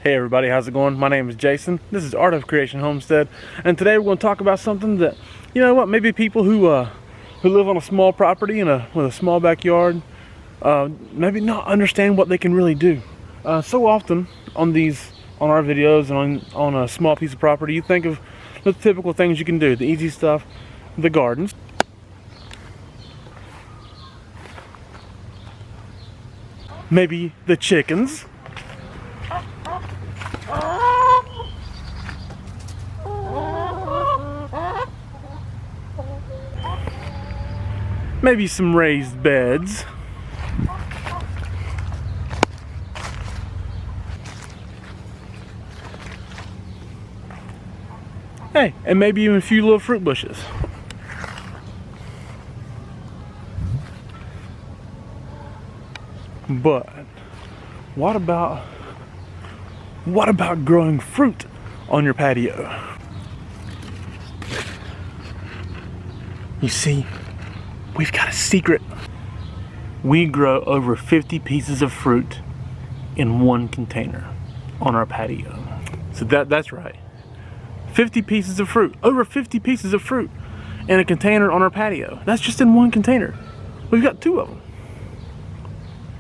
Hey everybody, how's it going? My name is Jason. This is Art of Creation Homestead, and today we're going to talk about something that, you know what, maybe people who live on a small property with a small backyard, maybe not understand what they can really do. So often on our videos and on a small piece of property, you think of the typical things you can do, the easy stuff, the gardens. Maybe the chickens. Maybe some raised beds. Hey, and maybe even a few little fruit bushes. But what about growing fruit on your patio? You see, we've got a secret. We grow over 50 pieces of fruit in one container on our patio. So that's right. 50 pieces of fruit, over 50 pieces of fruit in a container on our patio. That's just in one container. We've got 2 of them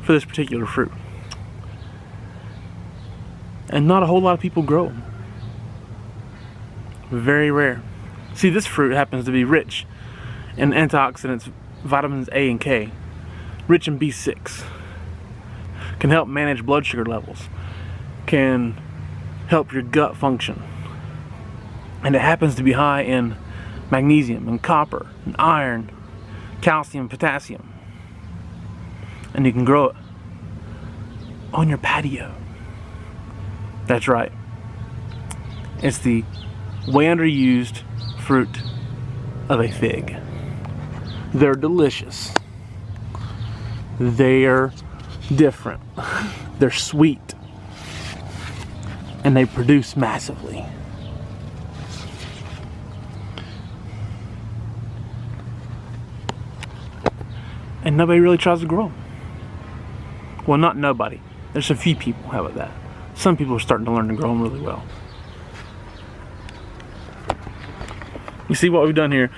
for this particular fruit. And not a whole lot of people grow them. Very rare. See, this fruit happens to be rich in antioxidants, vitamins A and K, rich in B6, can help manage blood sugar levels, can help your gut function, and it happens to be high in magnesium and copper and iron, calcium, potassium, and you can grow it on your patio. That's right, it's the way underused fruit of a fig. They're delicious. They're different. They're sweet. And they produce massively. And nobody really tries to grow them. Well, not nobody. There's a few people. How about that? Some people are starting to learn to grow them really well. You see what we've done here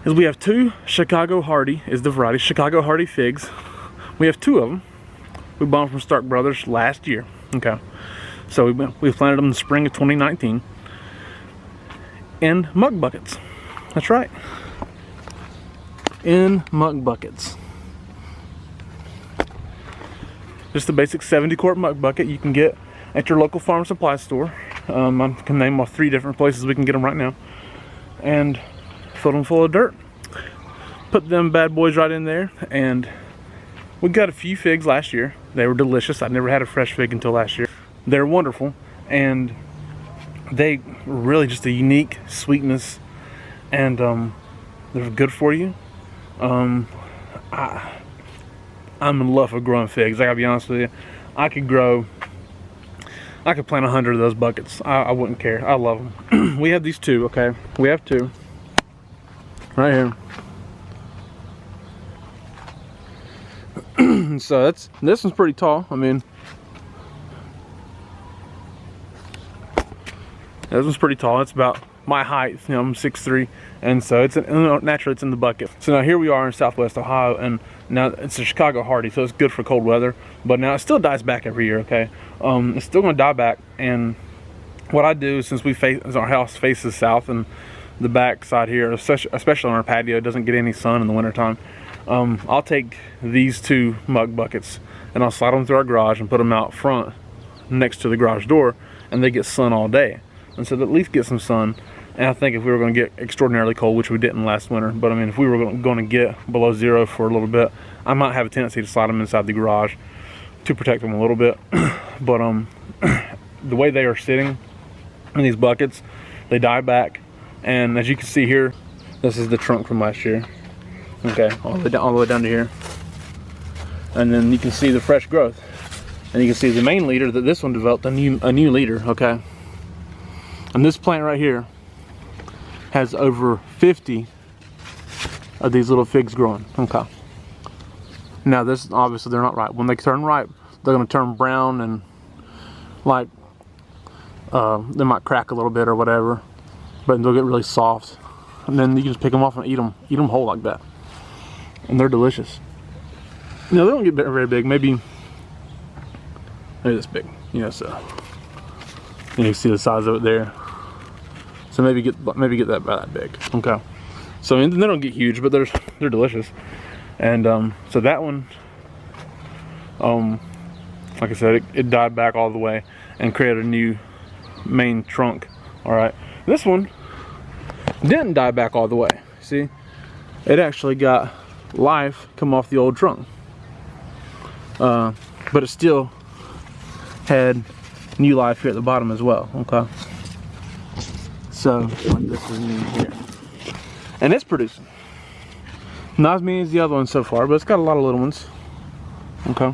is we have 2 Chicago Hardy, is the variety, Chicago Hardy figs. We have 2 of them. We bought them from Stark Brothers last year. Okay, so we planted them in the spring of 2019 in muck buckets. That's right, in muck buckets. Just a basic 70-quart muck bucket you can get at your local farm supply store. I can name off 3 different places we can get them right now. And fill them full of dirt. Put them bad boys right in there, and we got a few figs last year. They were delicious. I never had a fresh fig until last year. They're wonderful, and they were really just a unique sweetness, and they're good for you. I'm in love with growing figs. I gotta be honest with you. I could plant 100 of those buckets. I wouldn't care. I love them. We have these 2, okay? We have 2. Right here. So this one's pretty tall. I mean, this one's pretty tall. It's about my height. You know, I'm 6'3", and so naturally it's in the bucket. So now here we are in Southwest Ohio, and now it's a Chicago Hardy, so it's good for cold weather. But now it still dies back every year. Okay, it's still going to die back. And what I do, since our house faces south, and the back side here, especially on our patio, doesn't get any sun in the wintertime, I'll take these 2 muck buckets and I'll slide them through our garage and put them out front next to the garage door, and they get sun all day, and so they at least get some sun. And I think if we were going to get extraordinarily cold, which we didn't last winter, but I mean, if we were going to get below 0 for a little bit, I might have a tendency to slide them inside the garage to protect them a little bit. But the way they are sitting in these buckets, they die back. And as you can see here, this is the trunk from last year. Okay, all the way down to here. And then you can see the fresh growth. And you can see the main leader, that this one developed a new leader, okay? And this plant right here has over 50 of these little figs growing, okay? Now this, obviously they're not ripe. When they turn ripe, they're gonna turn brown and like They might crack a little bit or whatever, but they'll get really soft. And then you can just pick them off and eat them whole like that. And they're delicious. No, they don't get very big. Maybe this big. You know, so you can see the size of it there. So maybe get that about that big. Okay. So and they don't get huge, but they're delicious. And so that one, like I said, it died back all the way and created a new main trunk. All right. This one didn't die back all the way. See, it actually got life come off the old trunk, but it still had new life here at the bottom as well. Okay, so like this is new here, and it's producing not as many as the other ones so far, but it's got a lot of little ones. Okay,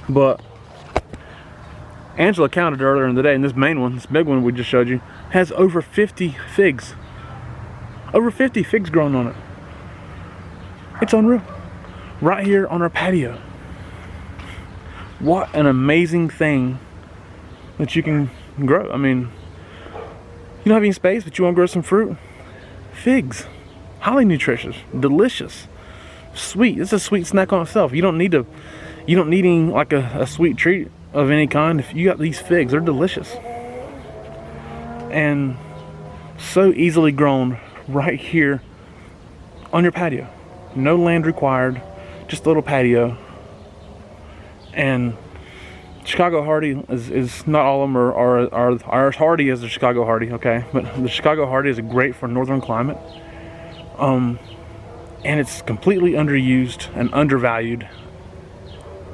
but Angela counted earlier in the day, and this main one, this big one we just showed you, has over 50 figs. Over 50 figs growing on it. It's unreal. Right here on our patio. What an amazing thing that you can grow. I mean, you don't have any space, but you want to grow some fruit? Figs. Highly nutritious. Delicious. Sweet. It's a sweet snack on itself. You don't need any like a sweet treat of any kind. If you got these figs, they're delicious. And so easily grown right here on your patio. No land required, just a little patio. And Chicago Hardy is not all of them are as hardy as the Chicago Hardy, okay? But the Chicago Hardy is great for northern climate. And it's completely underused and undervalued.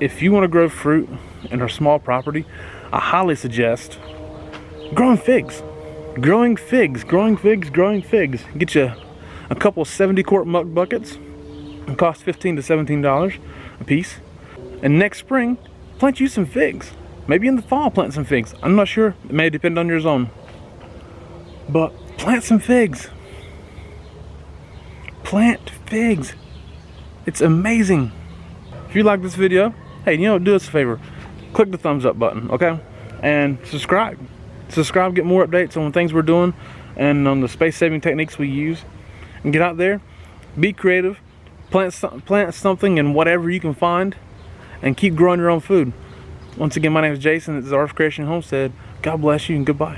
If you want to grow fruit in a small property, I highly suggest growing figs. Growing figs. Get you a couple 70-quart muck buckets. It costs $15 to $17 a piece. And next spring, plant you some figs. Maybe in the fall, plant some figs. I'm not sure. It may depend on your zone. But plant some figs. Plant figs. It's amazing. If you like this video, hey, you know, do us a favor. Click the thumbs up button, okay? And subscribe. Subscribe, get more updates on things we're doing and on the space saving techniques we use. And get out there, be creative, plant something and whatever you can find, and keep growing your own food. Once again, my name is Jason. This is Artist Creation Homestead. God bless you and goodbye.